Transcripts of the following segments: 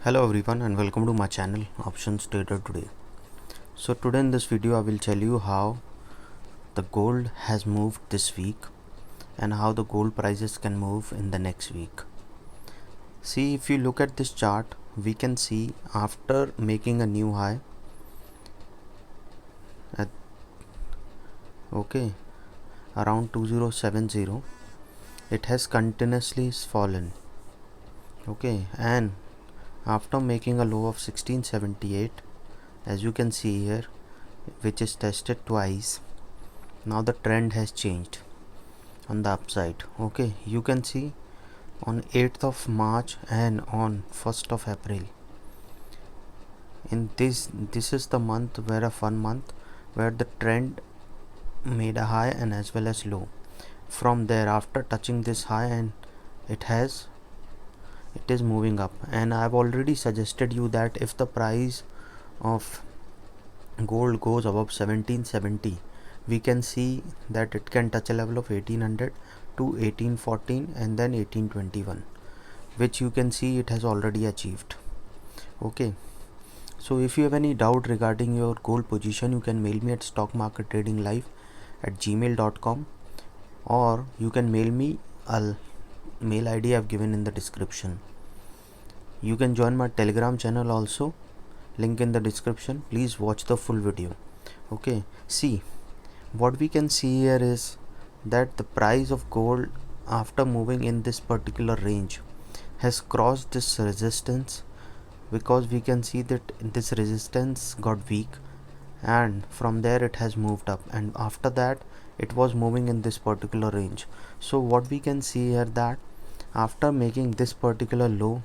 Hello everyone and welcome to my channel Options Trader Today. So today in this video I will tell you how the gold has moved this week and how the gold prices can move in the next week. See, if you look at this chart, we can see after making a new high at around 2070, it has continuously fallen. And after making a low of 1678, as you can see here, which is tested twice, now the trend has changed on the upside. You can see on 8th of March and on 1st of April. In this is the month where a fun month where the trend made a high and as well as low. From there, after touching this high, and it is moving up, and I've already suggested you that if the price of gold goes above 1770, we can see that it can touch a level of 1800 to 1814 and then 1821, which you can see it has already achieved. So if you have any doubt regarding your gold position, you can mail me at stockmarkettradinglive@gmail.com, or you can mail me a mail ID I've given in the description. You can join my Telegram channel also, link in the description. Please watch the full video. See, what we can see here is that the price of gold, after moving in this particular range, has crossed this resistance, because we can see that this resistance got weak, and from there it has moved up, and after that it was moving in this particular range. So what we can see here, that after making this particular low,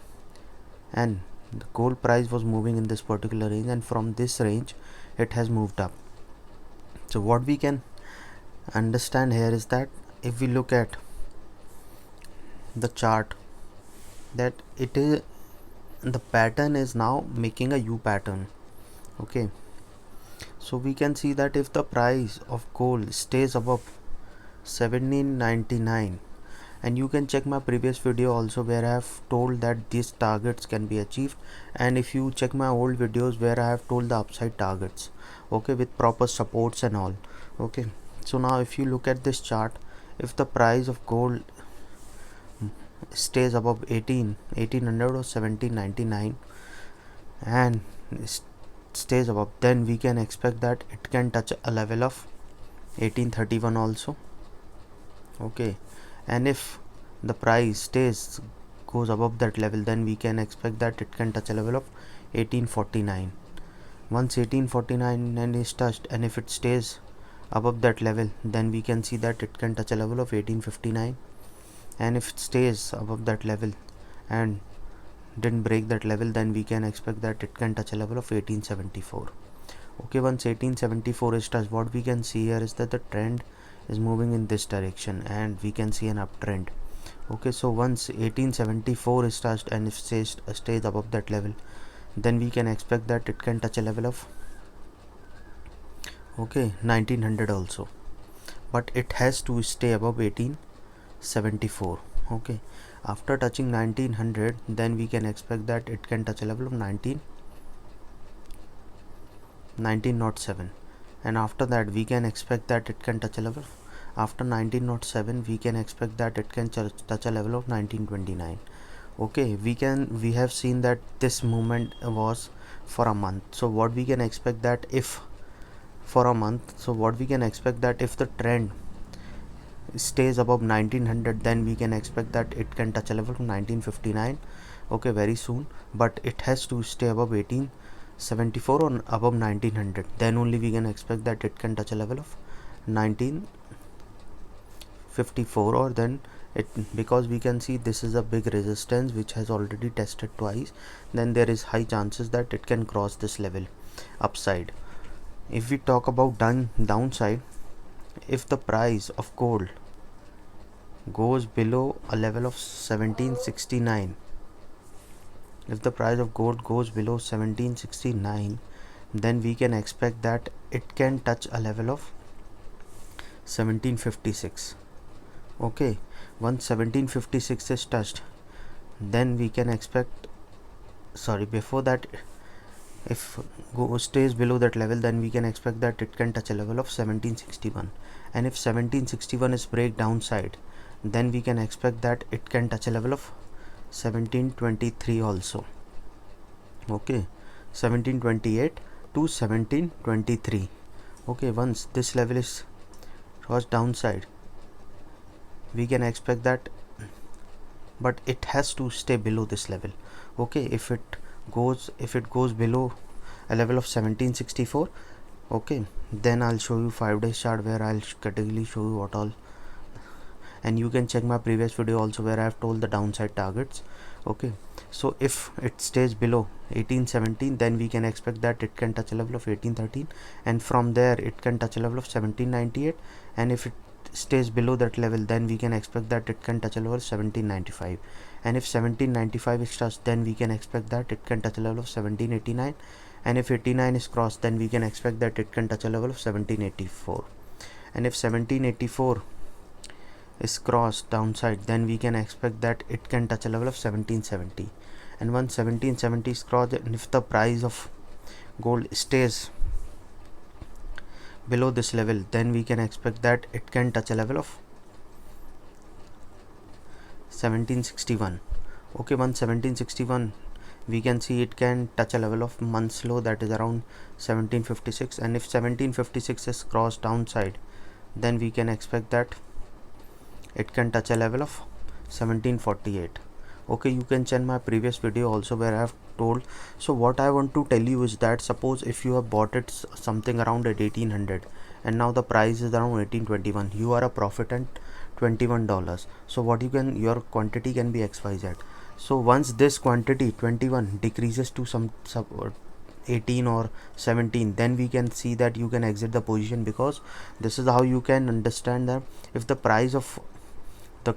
and the gold price was moving in this particular range, and from this range it has moved up. So what we can understand here is that if we look at the chart, that it is, the pattern is now making a U pattern. So we can see that if the price of gold stays above 1799, and you can check my previous video also where I have told that these targets can be achieved, and if you check my old videos where I have told the upside targets, with proper supports and all. So now if you look at this chart, if the price of gold stays above 1800 or 1799 and stays above, then we can expect that it can touch a level of 1831 also. And if the price goes above that level, then we can expect that it can touch a level of 1849. Once 1849 is touched, and if it stays above that level, then we can see that it can touch a level of 1859, and if it stays above that level and didn't break that level, then we can expect that it can touch a level of 1874. Once 1874 is touched, what we can see here is that the trend is moving in this direction, and we can see an uptrend. So once 1874 is touched, and if stays above that level, then we can expect that it can touch a level of 1900 also, but it has to stay above 1874. After touching 1900, then we can expect that it can touch a level of 1907, and after that we can expect that it can touch a level, after 1907 we can expect that it can touch a level of 1929. We have seen that this movement was for a month. So what we can expect that if the trend stays above 1900, then we can expect that it can touch a level of 1959 very soon, but it has to stay above 1874 or above 1900, then only we can expect that it can touch a level of 1954, or then because we can see this is a big resistance which has already tested twice, then there is high chances that it can cross this level upside. If we talk about downside, if the price of gold goes below a level of 1769, then we can expect that it can touch a level of 1756. Once 1756 is touched, then we can expect sorry, before that, if stays below that level, then we can expect that it can touch a level of 1761, and if 1761 is break downside, then we can expect that it can touch a level of 1723 also. Okay, 1728 to 1723. Okay, once this level is crossed downside, we can expect that, but it has to stay below this level. Okay, if it goes below a level of 1764, okay, then I'll show you 5 days chart where I'll categorically show you what all, and you can check my previous video also where I have told the downside targets. Okay, so if it stays below 1817, then we can expect that it can touch a level of 1813, and from there it can touch a level of 1798, and if it stays below that level, then we can expect that it can touch a level of 1795, and if 1795 is touched, then we can expect that it can touch a level of 1789, and if 89 is crossed, then we can expect that it can touch a level of 1784, and if 1784 is crossed downside, then we can expect that it can touch a level of 1770, and once 1770 is crossed, and if the price of gold stays below this level, then we can expect that it can touch a level of 1761. Okay, once 1761, we can see it can touch a level of month's low, that is around 1756, and if 1756 is crossed downside, then we can expect that it can touch a level of 1748. Okay, you can check my previous video also where I have told. So what I want to tell you is that, suppose if you have bought it something around at 1800 and now the price is around 1821, you are a profit at $21. So what you can, your quantity can be XYZ. So once this quantity 21 decreases to some 18 or 17, then we can see that you can exit the position, because this is how you can understand that if the price of the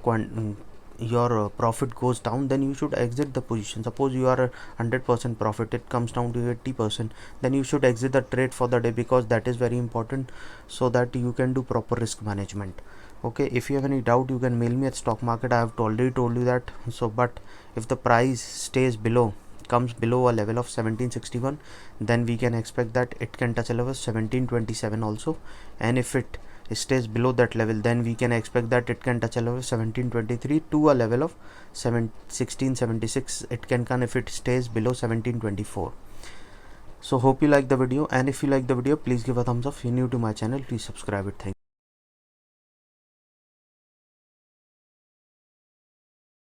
your profit goes down, then you should exit the position. Suppose you are 100% profit, it comes down to 80%, then you should exit the trade for the day, because that is very important, so that you can do proper risk management. Okay, if you have any doubt, you can mail me at stock market. I have already told you that. So but if the price stays below, comes below a level of 1761, then we can expect that it can touch a level 1727 also, and if it stays below that level, then we can expect that it can touch a level 1723 to a level of 1676 it can come if it stays below 1724. So hope you like the video, and if you like the video, please give a thumbs up. If you're new to my channel, please subscribe it. Thank you.